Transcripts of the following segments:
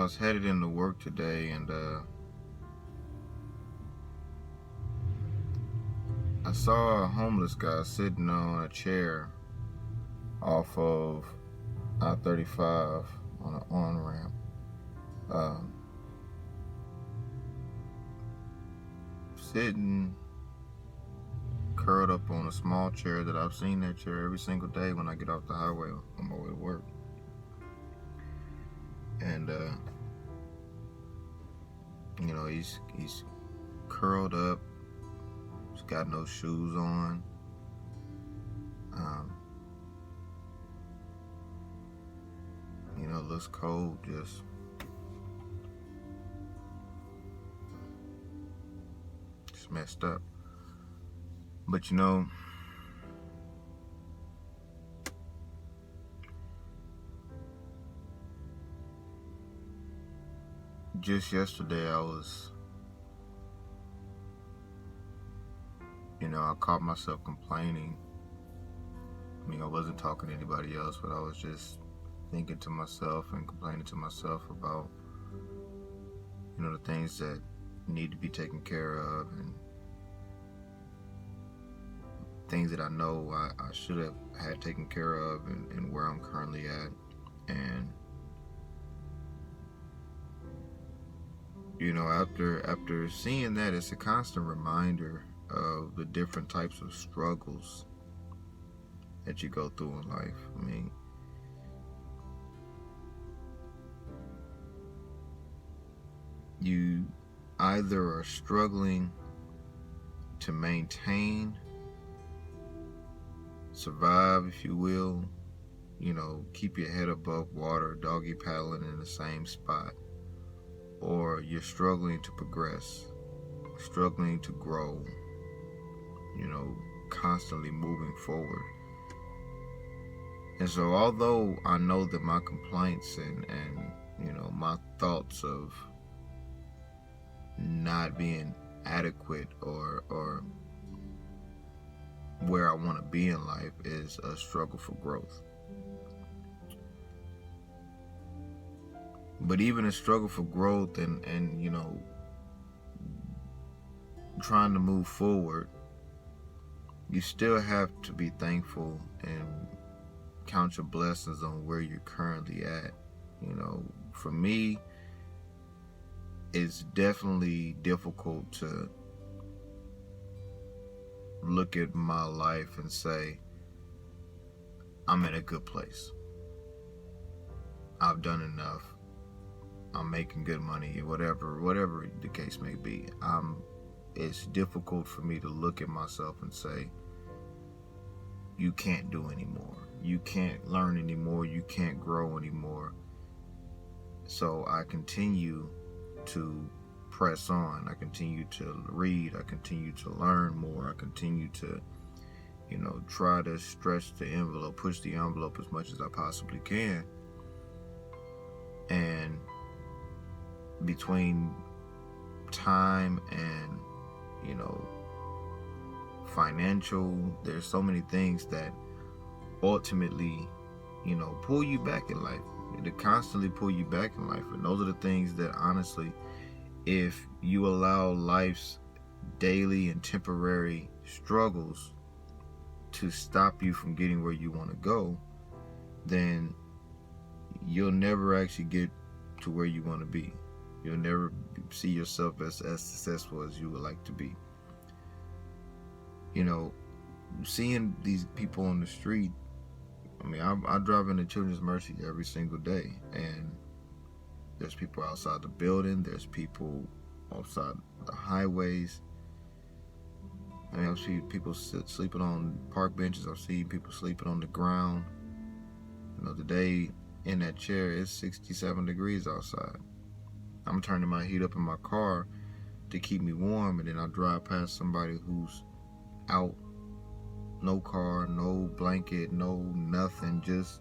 I was headed into work today, and I saw a homeless guy sitting on a chair off of I-35 on an on-ramp, um, sitting curled up on a small chair that I've seen that chair every single day when I get off the highway on my way to work. And he's curled up. He's got no shoes on. Um, looks cold, just messed up. But just yesterday I caught myself complaining. I wasn't talking to anybody else, but I was just thinking to myself and complaining to myself about, the things that need to be taken care of and things that I know I should have had taken care of and where I'm currently at. And, after seeing that, it's a constant reminder of the different types of struggles that you go through in life. You either are struggling to maintain, survive, if you will, keep your head above water, doggy paddling in the same spot, or you're struggling to progress, struggling to grow, constantly moving forward. And so although I know that my complaints and my thoughts of not being adequate or where I want to be in life is a struggle for growth. But even a struggle for growth and trying to move forward, you still have to be thankful and count your blessings on where you're currently at. For me, it's definitely difficult to look at my life and say, I'm in a good place. I've done enough. I'm making good money, whatever the case may be. It's difficult for me to look at myself and say, you can't do anymore. You can't learn anymore. You can't grow anymore. So I continue to press on. I continue to read. I continue to learn more. I continue to, try to stretch the envelope, push the envelope as much as I possibly can. And between time and, financial, there's so many things that ultimately, pull you back in life. They constantly pull you back in life. And those are the things that, honestly, if you allow life's daily and temporary struggles to stop you from getting where you want to go, then you'll never actually get to where you want to be. You'll never see yourself as successful as you would like to be. Seeing these people on the street, I drive into Children's Mercy every single day, and there's people outside the building, there's people outside the highways. I've seen people sleeping on park benches. I've seen people sleeping on the ground. Today in that chair, it's 67 degrees outside. I'm turning my heat up in my car to keep me warm, and then I drive past somebody who's out, no car, no blanket, no nothing, just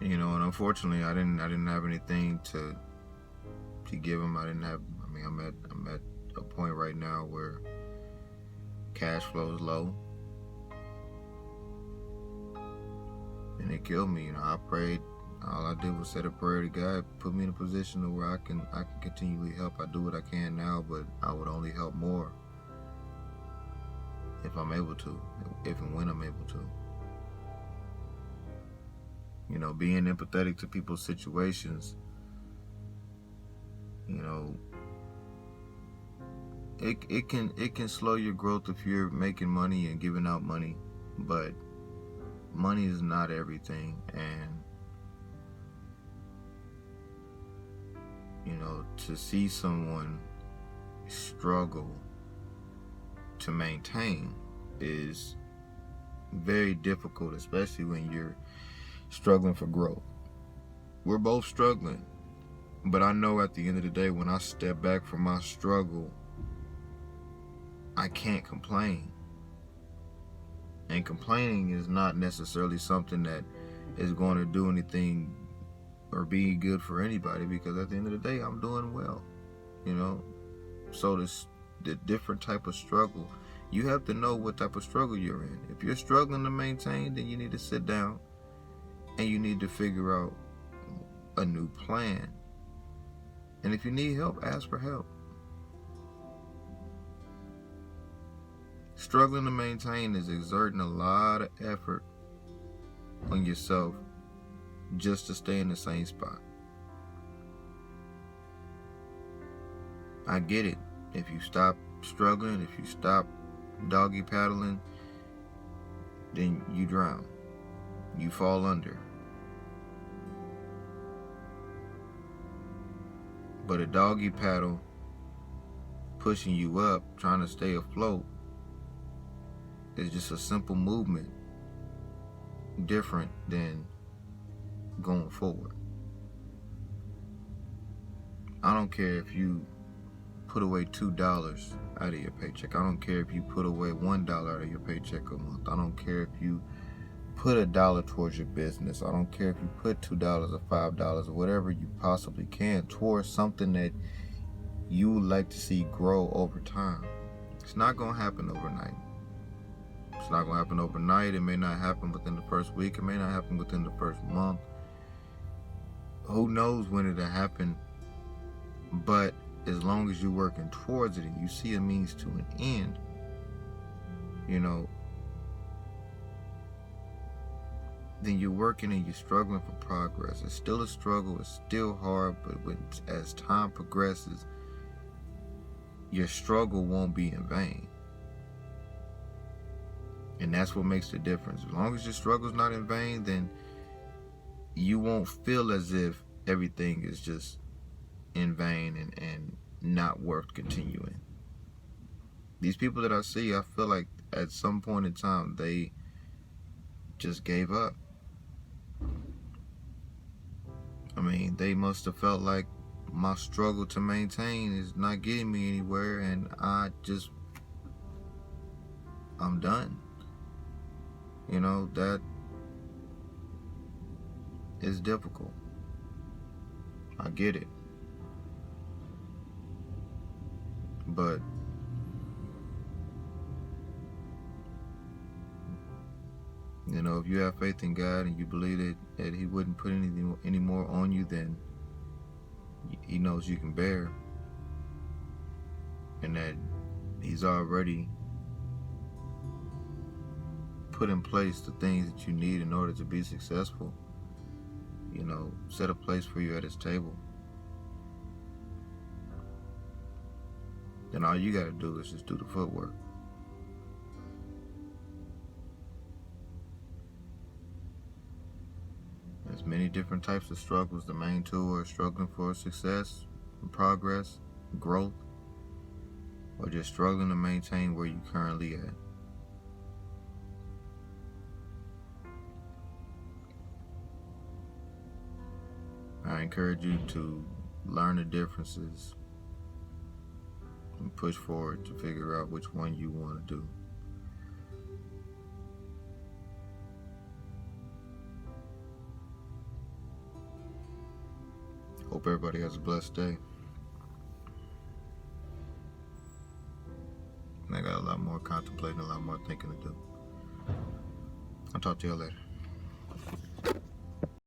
and unfortunately I didn't have anything to give them. I'm at a point right now where cash flow is low. and it killed me. I prayed. All I did was say a prayer to God, put me in a position to where I can continually help. I do what I can now, but I would only help more if I'm able to, if and when I'm able to. Being empathetic to people's situations, it can slow your growth if you're making money and giving out money, but money is not everything. And to see someone struggle to maintain is very difficult, especially when you're struggling for growth. We're both struggling, but I know at the end of the day, when I step back from my struggle, I can't complain. And complaining is not necessarily something that is going to do anything or be good for anybody, because at the end of the day, I'm doing well. So the different type of struggle, you have to know what type of struggle you're in. If you're struggling to maintain, then you need to sit down and you need to figure out a new plan. And if you need help, ask for help. Struggling to maintain is exerting a lot of effort on yourself just to stay in the same spot. I get it. If you stop struggling, if you stop doggy paddling, then you drown. You fall under. But a doggy paddle pushing you up, trying to stay afloat, is just a simple movement, different than going forward. I don't care if you put away $2 out of your paycheck. I don't care if you put away $1 out of your paycheck a month. I don't care if you put $1 towards your business. I don't care if you put $2 or $5 or whatever you possibly can towards something that you would like to see grow over time. It's not going to happen overnight. It's not going to happen overnight. It may not happen within the first week. It may not happen within the first month. Who knows when it'll happen? But as long as you're working towards it and you see a means to an end, then you're working and you're struggling for progress. It's still a struggle. It's still hard. But as time progresses, your struggle won't be in vain. And that's what makes the difference. As long as your struggle's not in vain, then you won't feel as if everything is just in vain and not worth continuing. These people that I see, I feel like at some point in time, they just gave up. I mean, they must have felt like my struggle to maintain is not getting me anywhere, and I'm done. That is difficult. I get it. But if you have faith in God and you believe that He wouldn't put any more on you than He knows you can bear, and that He's already put in place the things that you need in order to be successful, set a place for you at His table, then all you got to do is just do the footwork. There's many different types of struggles. The main two are struggling for success, progress, growth, or just struggling to maintain where you're currently at. I encourage you to learn the differences and push forward to figure out which one you want to do. Hope everybody has a blessed day. And I got a lot more contemplating, a lot more thinking to do. I'll talk to you later.